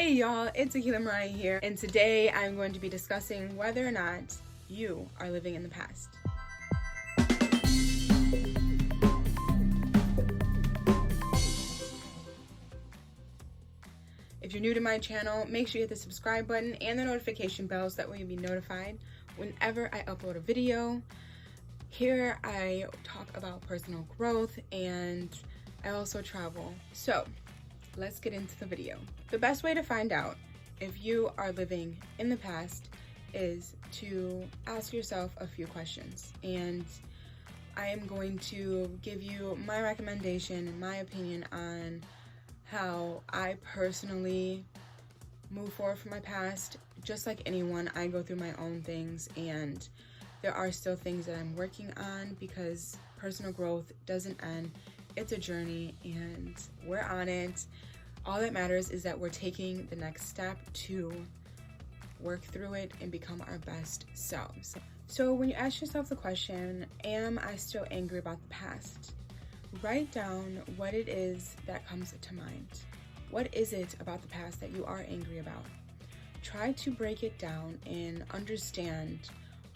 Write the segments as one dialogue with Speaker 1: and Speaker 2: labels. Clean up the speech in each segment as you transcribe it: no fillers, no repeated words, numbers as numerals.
Speaker 1: Hey y'all, it's Aquila Mariyah here, and today I'm going to be discussing whether or not you are living in the past. If you're new to my channel, make sure you hit the subscribe button and the notification bell so that way you'll be notified whenever I upload a video. Here I talk about personal growth and I also travel. So let's get into the video. The best way to find out if you are living in the past is to ask yourself a few questions. And I am going to give you my recommendation and my opinion on how I personally move forward from my past. Just like anyone, I go through my own things, and there are still things that I'm working on because personal growth doesn't end. It's a journey and we're on it. All that matters is that we're taking the next step to work through it and become our best selves. So when you ask yourself the question, am I still angry about the past? Write down what it is that comes to mind. What is it about the past that you are angry about? Try to break it down and understand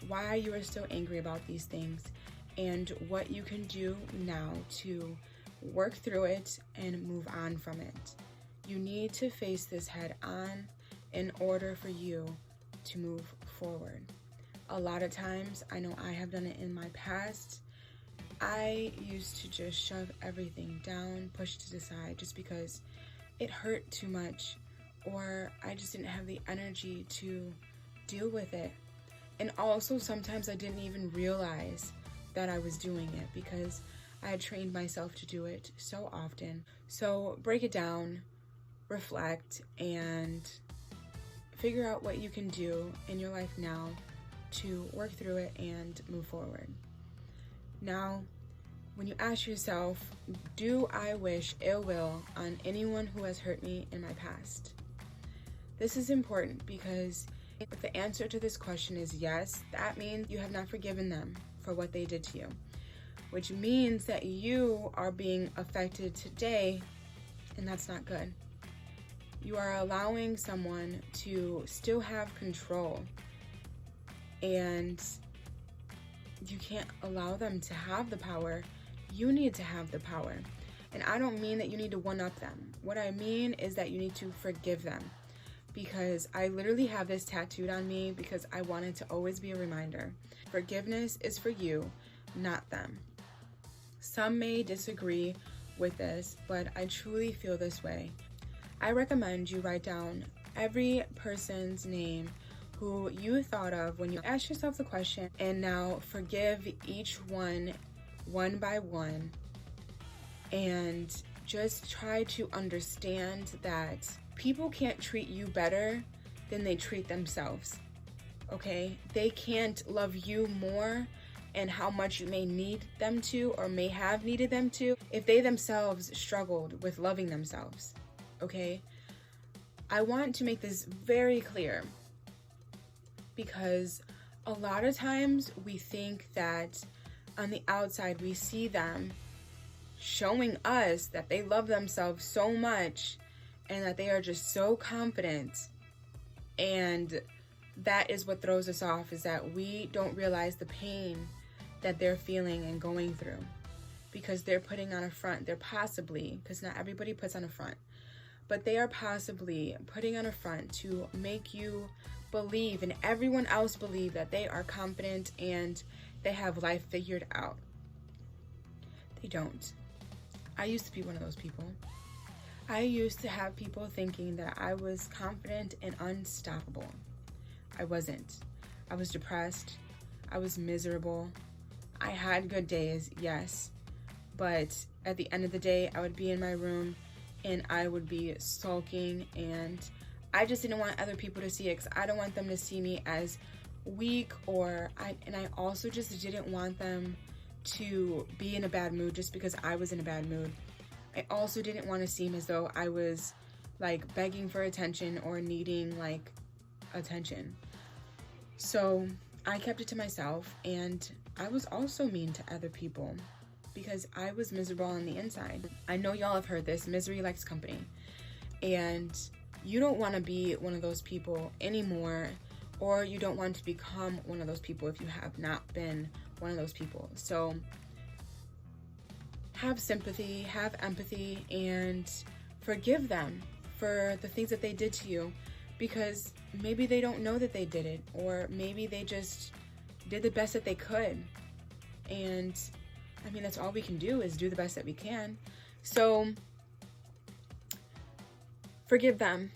Speaker 1: why you are still angry about these things and what you can do now to work through it and move on from it. You need to face this head on in order for you to move forward. A lot of times, I know I have done it in my past, I used to just shove everything down, push to the side just because it hurt too much, or I just didn't have the energy to deal with it. And also sometimes I didn't even realize that I was doing it because I had trained myself to do it so often. So break it down, reflect, and figure out what you can do in your life now to work through it and move forward. Now, when you ask yourself, do I wish ill will on anyone who has hurt me in my past? This is important because if the answer to this question is yes, that means you have not forgiven them for what they did to you, which means that you are being affected today, and that's not good. You are allowing someone to still have control, and you can't allow them to have the power. You need to have the power. And I don't mean that you need to one-up them. What I mean is that you need to forgive them, because I literally have this tattooed on me because I want it to always be a reminder. Forgiveness is for you, not them. Some may disagree with this, but I truly feel this way. I recommend you write down every person's name who you thought of when you asked yourself the question, and now forgive each one by one, and just try to understand that people can't treat you better than they treat themselves, okay? They can't love you more and how much you may need them to or may have needed them to if they themselves struggled with loving themselves, okay? I want to make this very clear because a lot of times we think that on the outside we see them showing us that they love themselves so much and that they are just so confident, and that is what throws us off, is that we don't realize the pain that they're feeling and going through because they're putting on a front. They're possibly, because not everybody puts on a front, but they are possibly putting on a front to make you believe and everyone else believe that they are confident and they have life figured out. They don't. I used to be one of those people. I used to have people thinking that I was confident and unstoppable. I wasn't. I was depressed. I was miserable. I had good days, yes, but at the end of the day, I would be in my room and I would be sulking, and I just didn't want other people to see it because I don't want them to see me as weak, and I also just didn't want them to be in a bad mood just because I was in a bad mood. I also didn't want to seem as though I was like begging for attention or needing like attention. So I kept it to myself, and I was also mean to other people because I was miserable on the inside. I know y'all have heard this, misery likes company. And you don't want to be one of those people anymore, or you don't want to become one of those people if you have not been one of those people. So have sympathy, have empathy, and forgive them for the things that they did to you, because maybe they don't know that they did it, or maybe they just did the best that they could. And I mean, that's all we can do, is do the best that we can. So forgive them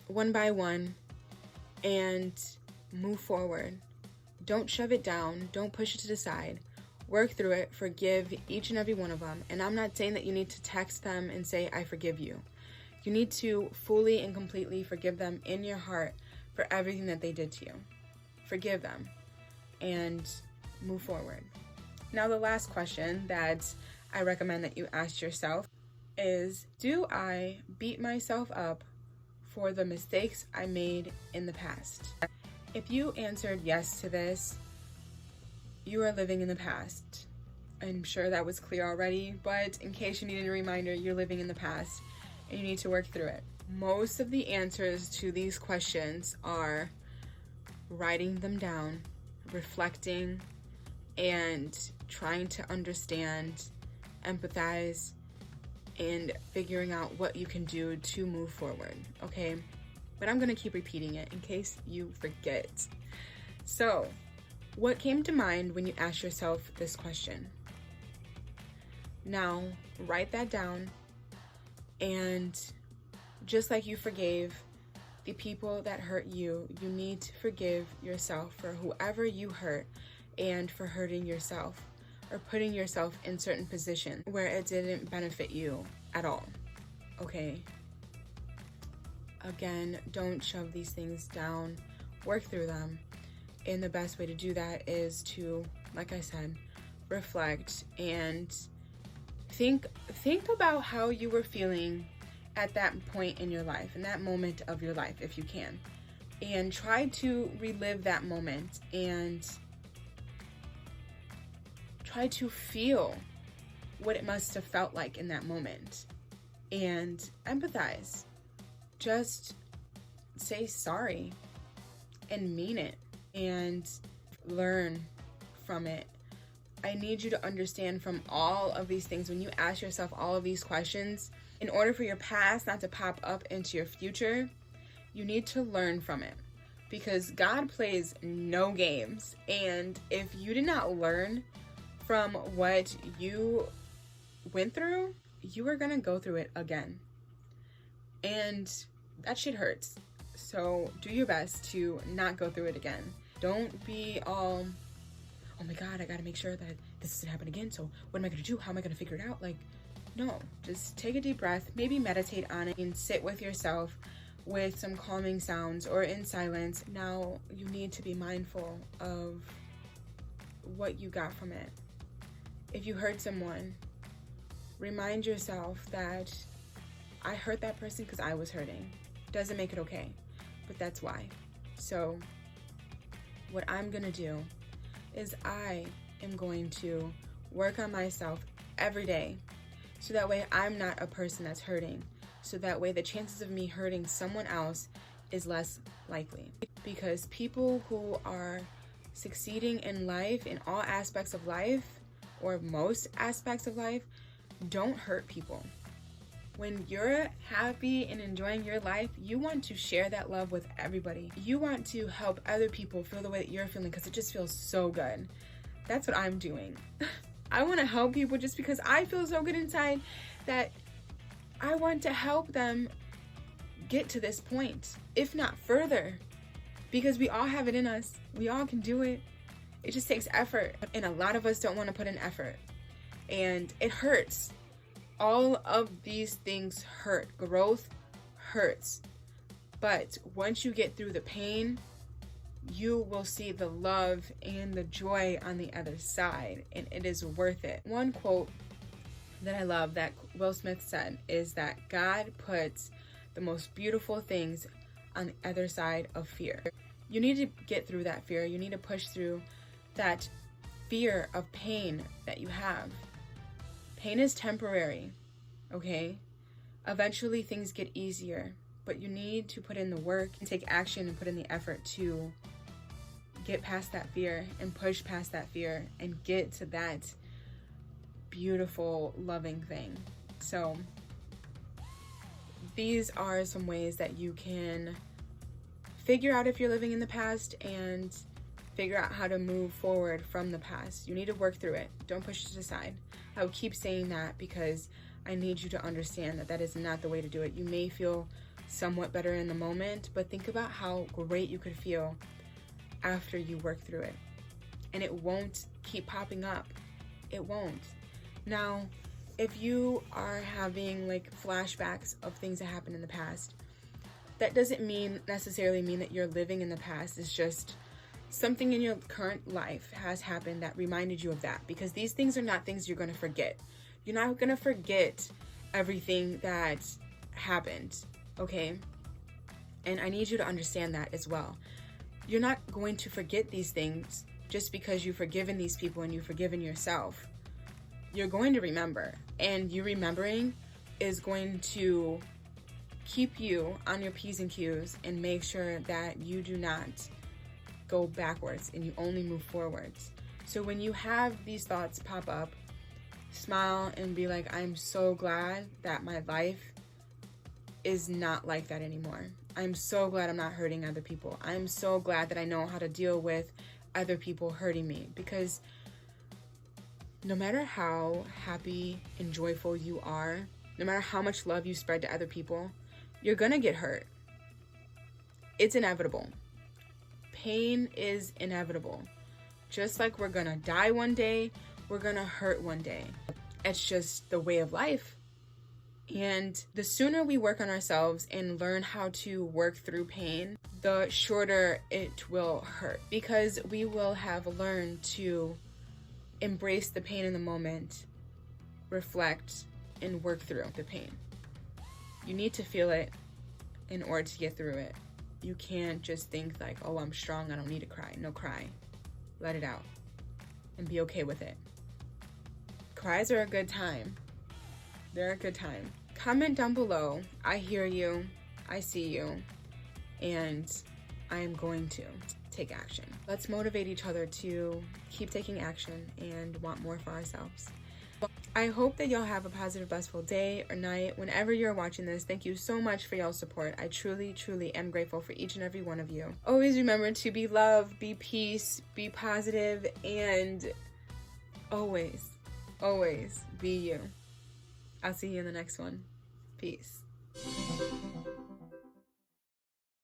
Speaker 1: one by one and move forward. Don't shove it down. Don't push it to the side. Work through it. Forgive each and every one of them. And I'm not saying that you need to text them and say, I forgive you. You need to fully and completely forgive them in your heart for everything that they did to you. Forgive them and move forward. Now, the last question that I recommend that you ask yourself is, do I beat myself up for the mistakes I made in the past? If you answered yes to this, you are living in the past. I'm sure that was clear already, but in case you needed a reminder, you're living in the past and you need to work through it. Most of the answers to these questions are writing them down, reflecting, and trying to understand, empathize, and figuring out what you can do to move forward, okay? But I'm gonna keep repeating it in case you forget. So, what came to mind when you asked yourself this question? Now, write that down, and just like you forgave the people that hurt you, you need to forgive yourself for whoever you hurt and for hurting yourself or putting yourself in certain positions where it didn't benefit you at all, okay? Again, don't shove these things down. Work through them. And the best way to do that is to, like I said, reflect and think about how you were feeling at that point in your life, in that moment of your life, if you can. And try to relive that moment and try to feel what it must have felt like in that moment. And empathize. Just say sorry and mean it and learn from it. I need you to understand from all of these things, when you ask yourself all of these questions, in order for your past not to pop up into your future, you need to learn from it, because God plays no games. And if you did not learn from what you went through, you are gonna go through it again. And that shit hurts. So do your best to not go through it again. Don't be all, oh my God, I gotta make sure that this doesn't happen again. So what am I gonna do? How am I gonna figure it out? Like, no, just take a deep breath, maybe meditate on it and sit with yourself with some calming sounds or in silence. Now you need to be mindful of what you got from it. If you hurt someone, remind yourself that I hurt that person because I was hurting. Doesn't make it okay, but that's why. So what I'm gonna do is I am going to work on myself every day, so that way I'm not a person that's hurting. So that way the chances of me hurting someone else is less likely. Because people who are succeeding in life, in all aspects of life, or most aspects of life, don't hurt people. When you're happy and enjoying your life, you want to share that love with everybody. You want to help other people feel the way that you're feeling, because it just feels so good. That's what I'm doing. I want to help people just because I feel so good inside that I want to help them get to this point, if not further, because we all have it in us. We all can do it. It just takes effort, and a lot of us don't want to put in effort, and it hurts. All of these things hurt. Growth hurts. But once you get through the pain, you will see the love and the joy on the other side, and it is worth it. One quote that I love that Will Smith said is that God puts the most beautiful things on the other side of fear. You need to get through that fear. You need to push through that fear of pain that you have. Pain is temporary, okay? Eventually things get easier, but but you need to put in the work and take action and put in the effort to get past that fear and push past that fear and get to that beautiful, loving thing. So these are some ways that you can figure out if you're living in the past and figure out how to move forward from the past. You need to work through it. Don't push it aside. I would keep saying that because I need you to understand that that is not the way to do it. You may feel somewhat better in the moment, but think about how great you could feel after you work through it. And it won't keep popping up. It won't. Now, if you are having like flashbacks of things that happened in the past, that doesn't necessarily mean that you're living in the past. It's just something in your current life has happened that reminded you of that, because these things are not things you're going to forget. You're not going to forget everything that happened, okay? And I need you to understand that as well. You're not going to forget these things just because you've forgiven these people and you've forgiven yourself. You're going to remember, and you remembering is going to keep you on your P's and Q's and make sure that you do not go backwards and you only move forwards. So when you have these thoughts pop up, smile and be like, I'm so glad that my life is not like that anymore. I'm so glad I'm not hurting other people. I'm so glad that I know how to deal with other people hurting me, because no matter how happy and joyful you are, no matter how much love you spread to other people, you're gonna get hurt. It's inevitable. Pain is inevitable. Just like we're gonna die one day, we're gonna hurt one day. It's just the way of life. And the sooner we work on ourselves and learn how to work through pain, the shorter it will hurt, because we will have learned to embrace the pain in the moment, reflect, and work through the pain. You need to feel it in order to get through it. You can't just think like, oh, I'm strong, I don't need to cry. No, cry. Let it out and be okay with it. Cries are a good time. They're a good time. Comment down below. I hear you. I see you. And I am going to take action. Let's motivate each other to keep taking action and want more for ourselves. I hope that y'all have a positive, blissful day or night whenever you're watching this. Thank you so much for y'all's support. I truly, truly am grateful for each and every one of you. Always remember to be love, be peace, be positive, and always, always be you. I'll see you in the next one. Peace.